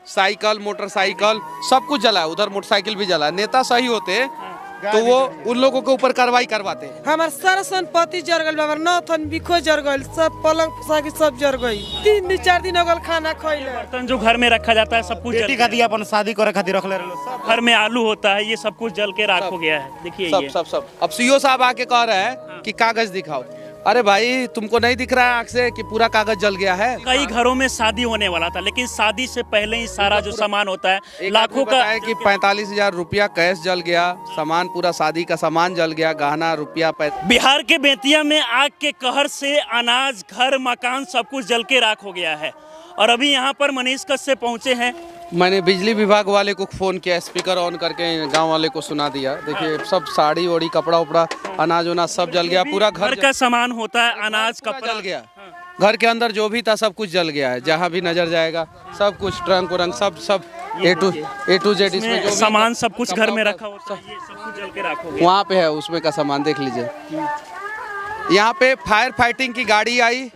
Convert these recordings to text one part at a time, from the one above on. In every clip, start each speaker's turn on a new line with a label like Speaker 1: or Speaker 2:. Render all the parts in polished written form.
Speaker 1: Cycle motorcycle सब कुछ जला है, उधर मोटरसाइकिल भी जला है। नेता सही होते तो वो उन लोगों के ऊपर कार्रवाई करवाते।
Speaker 2: हमार सारा संपत्ति जर गइल, हमार नौथन बिखो जर गइल, सब पलंग साकी सब जर गई। 3-4 दिन हो गल खाना खइले।
Speaker 3: बर्तन जो घर में रखा जाता है सब कुछ
Speaker 4: बेटी खाती अपन शादी करे खातिर रख ले रहे सब।
Speaker 3: घर में आलू होता है, ये सब कुछ जल के राख हो गया है। देखिए
Speaker 1: सब
Speaker 3: ये
Speaker 1: सब सब। अब सीओ साहब आके कह रहे हैं कि कागज दिखाओ। अरे भाई तुमको नहीं दिख रहा है आँख से कि पूरा कागज जल गया है?
Speaker 3: कई घरों में शादी होने वाला था, लेकिन शादी से पहले ही सारा जो सामान होता है लाखों का
Speaker 1: है कि 45,000 रुपया कैश जल गया, सामान पूरा शादी का सामान जल गया, गहना रुपया पैसा।
Speaker 3: बिहार के बेतिया में आग के कहर से अनाज घर मकान सब कुछ जल के राख हो गया है। और अभी यहाँ पर मनीष कश्यप पहुँचे हैं।
Speaker 1: मैंने बिजली विभाग वाले को फोन किया, स्पीकर ऑन करके गांव वाले को सुना दिया। देखिए सब साड़ी ओड़ी कपड़ा उपड़ा अनाज उनाज सब जल गया, पूरा घर
Speaker 3: का सामान होता है, अनाज कपड़ा
Speaker 1: जल गया। घर के अंदर जो भी था सब कुछ जल गया है, जहाँ भी नजर जाएगा सब कुछ ट्रंक उरंक सब ए टू जेड इसमें जो
Speaker 3: सामान सब कुछ घर में रखा होता है, ये सब कुछ जल के राख हो गया।
Speaker 1: वहाँ पे है उसमें का सामान देख लीजिए। यहाँ पे फायर फाइटिंग की गाड़ी आई,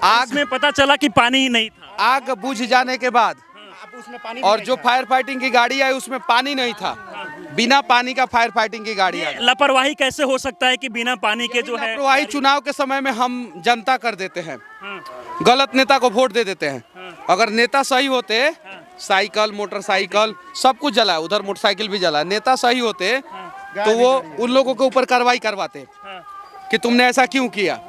Speaker 1: आग
Speaker 3: में पता चला कि पानी ही नहीं था।
Speaker 1: आग बुझ जाने के बाद और जो फायर फाइटिंग की गाड़ी आई उसमें पानी नहीं था, बिना पानी का फायर फाइटिंग की गाड़ी आई।
Speaker 3: लापरवाही कैसे हो सकता है कि बिना पानी के जो है
Speaker 1: लापरवाही चुनाव के समय में हम जनता कर देते हैं, गलत नेता को वोट दे देते हैं। अगर नेता सही होते, साइकिल मोटरसाइकिल सब कुछ जला है, उधर मोटरसाइकिल भी जला है। नेता सही होते तो वो उन लोगों के ऊपर कार्रवाई करवाते कि तुमने ऐसा क्यों किया,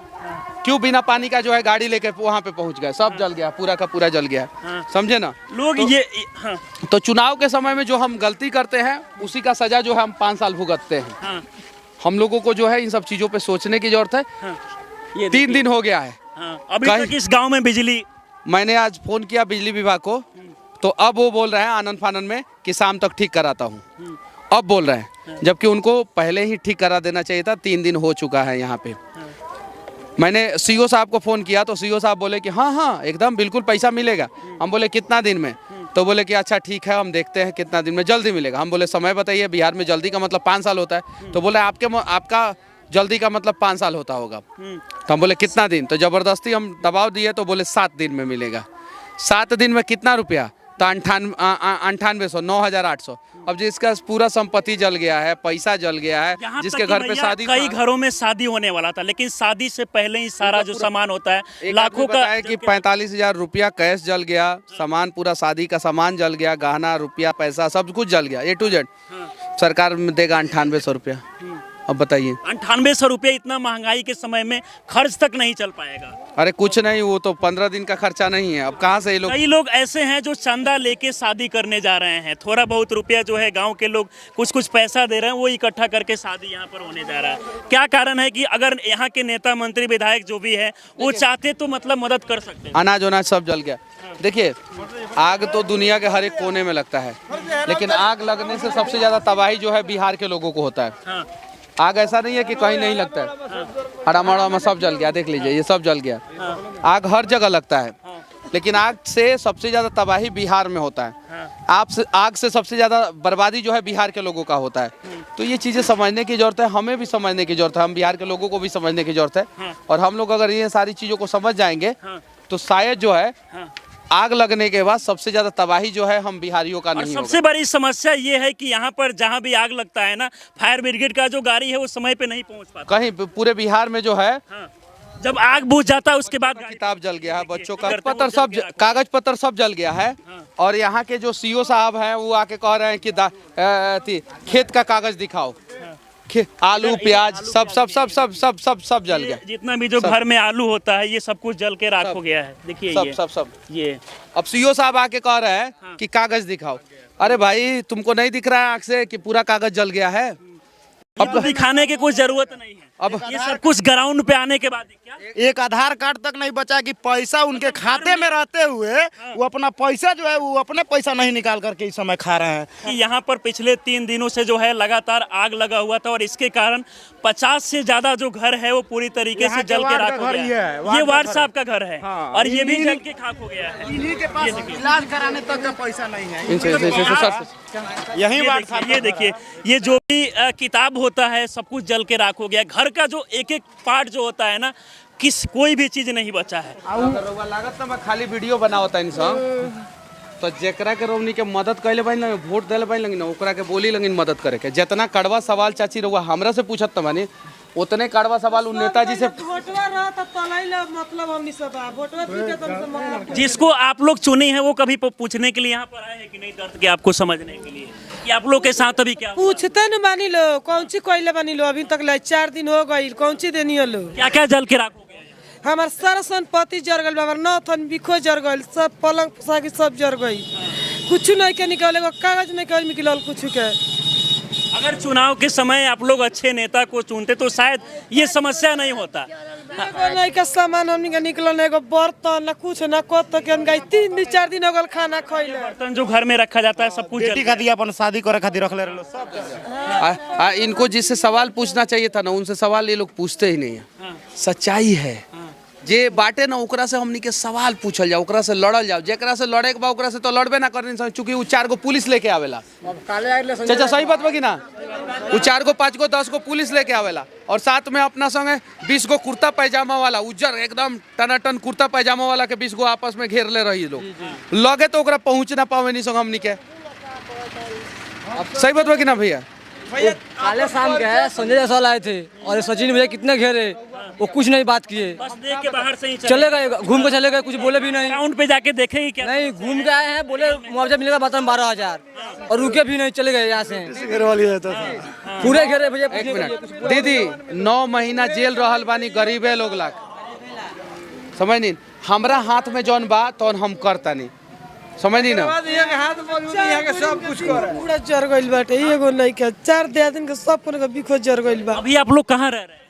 Speaker 1: क्यों बिना पानी का जो है गाड़ी लेके वहाँ पे पहुँच गए, सब जल गया, पूरा का पूरा जल गया। समझे ना
Speaker 3: लोग
Speaker 1: तो,
Speaker 3: ये
Speaker 1: तो चुनाव के समय में जो हम गलती करते हैं उसी का सजा जो है हम 5 साल भुगतते हैं। हम लोगों को जो है इन सब चीजों पे सोचने की जरूरत है। 3 दिन हो गया है,
Speaker 3: अभी तक इस गांव में बिजली।
Speaker 1: मैंने आज फोन किया बिजली विभाग को, तो अब वो बोल रहे हैं आनंद फानन में कि शाम तक ठीक कराता हूँ। अब बोल रहे हैं, जबकि उनको पहले ही ठीक करा देना चाहिए था। 3 दिन हो चुका है यहाँ पे। मैंने सीओ साहब को फ़ोन किया तो सीओ साहब बोले कि हाँ एकदम बिल्कुल पैसा मिलेगा। हम बोले कितना दिन में? तो बोले कि अच्छा ठीक है हम देखते हैं कितना दिन में, जल्दी मिलेगा। हम बोले समय बताइए, बिहार में जल्दी का मतलब 5 साल होता है। तो बोले आपका जल्दी का मतलब 5 साल होता होगा। तो हम बोले कितना दिन? तो ज़बरदस्ती हम दबाव दिए तो बोले 7 दिन में मिलेगा। 7 दिन में कितना रुपया? तो 9800, 9,800। अब जिसका पूरा संपत्ति जल गया है, पैसा जल गया है, जिसके घर पे शादी,
Speaker 3: कई घरों में शादी होने वाला था, लेकिन शादी से पहले ही सारा जो सामान होता है लाखों का
Speaker 1: है कि 45,000 रुपया कैश जल गया, सामान पूरा शादी का सामान जल गया, गहना रुपया पैसा सब कुछ जल गया, A to Z। सरकार देगा 9800 रुपया। अब बताइए
Speaker 3: 9800 रुपये इतना महंगाई के समय में खर्च तक नहीं चल पाएगा।
Speaker 1: अरे कुछ नहीं, वो तो 15 दिन का खर्चा नहीं है। अब कहाँ से ये लोग?
Speaker 3: कई लोग ऐसे हैं जो चंदा लेके शादी करने जा रहे हैं, थोड़ा बहुत रुपया जो है गांव के लोग कुछ पैसा दे रहे हैं, वो इकट्ठा करके शादी यहाँ पर होने जा रहा है। क्या कारण है कि अगर यहाँ के नेता मंत्री विधायक जो भी है वो चाहते तो मतलब मदद कर सकते हैं।
Speaker 1: अनाज वनाज सब जल गया। देखिए आग तो दुनिया के हर एक कोने में लगता है, लेकिन आग लगने से सबसे ज्यादा तबाही जो है बिहार के लोगों को होता है। आग ऐसा नहीं है कि कहीं नहीं लगता है, हरामाड़ा में सब जल गया, देख लीजिए ये सब जल गया। आग हर जगह लगता है, लेकिन आग से सबसे ज़्यादा तबाही बिहार में होता है। आग से सबसे ज़्यादा बर्बादी जो है बिहार के लोगों का होता है। तो ये चीज़ें समझने की ज़रूरत है, हमें भी समझने की ज़रूरत है, हम बिहार के लोगों को भी समझने की ज़रूरत है। और हम लोग अगर ये सारी चीज़ों को समझ जाएंगे तो शायद जो है आग लगने के बाद सबसे ज्यादा तबाही जो है हम बिहारियों का नहीं होगा।
Speaker 3: सबसे बड़ी समस्या ये है कि यहाँ पर जहाँ भी आग लगता है ना, फायर ब्रिगेड का जो गाड़ी है वो समय पे नहीं पहुँच पाता।
Speaker 1: कहीं पूरे बिहार में जो है
Speaker 3: जब आग बुझ जाता है उसके बाद
Speaker 1: किताब जल गया है, बच्चों का पत्र सब कागज पत्र सब जल गया है। और यहाँ के जो सीओ साहब हैं वो आके कह रहे हैं कि खेत का कागज दिखाओ, आलू प्याज सब सब सब सब सब सब सब जल गया।
Speaker 3: जितना भी जो घर में आलू होता है ये सब कुछ जल के राख हो गया है। देखिए
Speaker 1: सब सब सब
Speaker 3: ये
Speaker 1: अब सीओ साहब आके कह रहे हैं कि कागज दिखाओ। अरे भाई तुमको नहीं दिख रहा है आँख से कि पूरा कागज जल गया है?
Speaker 3: अब दिखाने की कोई जरूरत नहीं है। अब ये सब कुछ ग्राउंड पे आने के बाद क्या
Speaker 4: एक आधार कार्ड तक नहीं बचा कि पैसा उनके खाते में रहते हुए वो अपना पैसा जो है वो अपने पैसा नहीं निकाल करके इस समय खा रहे हैं।
Speaker 3: कि यहाँ पर पिछले 3 दिनों से जो है लगातार आग लगा हुआ था और इसके कारण 50 से ज्यादा जो घर है वो पूरी तरीके से जल के राख हो गया है। ये वार्ड साहब का घर है और ये भी जल के खाक हो गया है।
Speaker 4: इन्हीं के पास इलाज कराने तक का पैसा नहीं है।
Speaker 3: यही वार्ड साहब, ये देखिए ये जो भी किताब होता है सब कुछ जल के राख हो गया। घर का जो एक एक पार्ट जो होता है ना, कोई भी चीज नहीं बचा है।
Speaker 1: लागत ना मैं खाली वीडियो बना होता इंसान तो जेकरा के रोमनी के मदद कैले बानी लगे वोट देले बानी लगे ना ओकरा के बोली लगिन मदद करे के जितना कड़वा सवाल चाची रहुआ हमरा से पूछत त बानी उतने कड़वा सवाल उन नेताजी से
Speaker 2: वोटवा रहा त तलैला मतलब हमनी सब वोटवा पीके तुम से मतलब
Speaker 3: जिसको आप लोग चुने हैं वो कभी पूछने के लिए यहाँ पर आए हैं कि नहीं दर्द के आपको समझने के लिए कि आप लोग के साथ अभी क्या हुआ?
Speaker 2: पूछते न मानी लो कौन सी कोयले बनी लो अभी तक ले 4 दिन हो गई कौन सी देनी लो
Speaker 3: क्या क्या जल के राख हो गया है?
Speaker 2: हमार सारा संपत्ति जर गल बाबर नौथन बिखो जर गल सब पलंग पुसाकी सब जर गई कुछ नहीं के निकले कागज नहीं के निकलल कुछ के
Speaker 3: अगर चुनाव के समय आप लोग अच्छे नेता को चुनते तो शायद ये समस्या नहीं होता।
Speaker 2: एगो नहीं के सामान हमनी के निकलल एगो बर्तन ना कुछ ना कत के गई 3-4 दिन हो गल खाना खइले
Speaker 3: बर्तन जो घर में रखा जाता है सब कुछ
Speaker 4: बेटी खातिर अपन शादी करे खातिर रख ले रहे सब
Speaker 1: इनको जिससे सवाल पूछना चाहिए था ना उनसे सवाल ये लोग पूछते ही नहीं है सच्चाई है जे बाटे ना ओकरा से हमनी के सवाल पूछल जाओ ओकरा से लड़ल जाओ जेकरा से लड़े के बा ओकरा से तो लड़बे ना करनी चूंकि उ 4 गो पुलिस लेके आवेला चाचा सही बात बा कि ना उ 4 गो 5 गो 10 गो पुलिस लेके आवेला और साथ में अपना संगे 20 गो कुर्ता पैजामा वाला उज्जर एकदम टनाटन कुर्ता पैजामा वाला के 20 गो आपस में घेर ले रही लोग लगे तो ओकरा पहुंच ना पावे नहीं संग हमनी के सही बात बा कि ना भैया
Speaker 5: काले शाम के है संजय जायसवाल आए थे और सचिन भैया कितने घेरे वो कुछ नहीं बात किए
Speaker 3: बस देख के बाहर से ही
Speaker 5: चले गए घूम के चले गए कुछ बोले भी नहीं
Speaker 3: ग्राउंड पे जाके देखेंगे क्या
Speaker 5: नहीं घूम के आए हैं बोले मुआवजा मिलेगा बता 12,000 और रुके भी नहीं चले गए यहाँ से पूरे घेरे भैया
Speaker 1: एक मिनट दीदी 9 महीना जेल रहल बानी गरीबे लोग लाख समझ नहीं हमरा हाथ में जौन बा तौन हम करतानी समझ नहीं ना
Speaker 2: पूरा जर गइल बाटे एगो नहीं के 4 दिन के सब कोन के बिखो जर गइल बा
Speaker 3: अभी आप लोग कहाँ रह रहे हैं?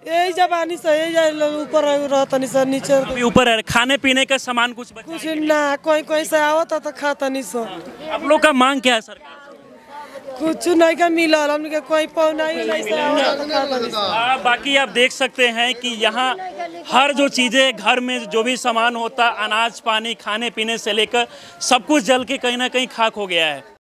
Speaker 2: यही जबानी से यही जाए ऊपर रहतनी से नीचे
Speaker 3: अभी ऊपर रह रहे हैं। खाने पीने का सामान कुछ बचा
Speaker 2: कुछ
Speaker 3: है?
Speaker 2: ना कोई से आवत तो खाता नहीं सो
Speaker 3: आप लोग का मांग क्या है सरकार से?
Speaker 2: कुछ नहीं के मिलल हमनी के कोई पौना ही नहीं से आवत तो खाता नहीं सो
Speaker 3: बाकी आप देख सकते हैं कि यहाँ हर जो चीज़ें घर में जो भी सामान होता अनाज पानी खाने पीने से लेकर सब कुछ जल के कहीं ना कहीं खाक हो गया है।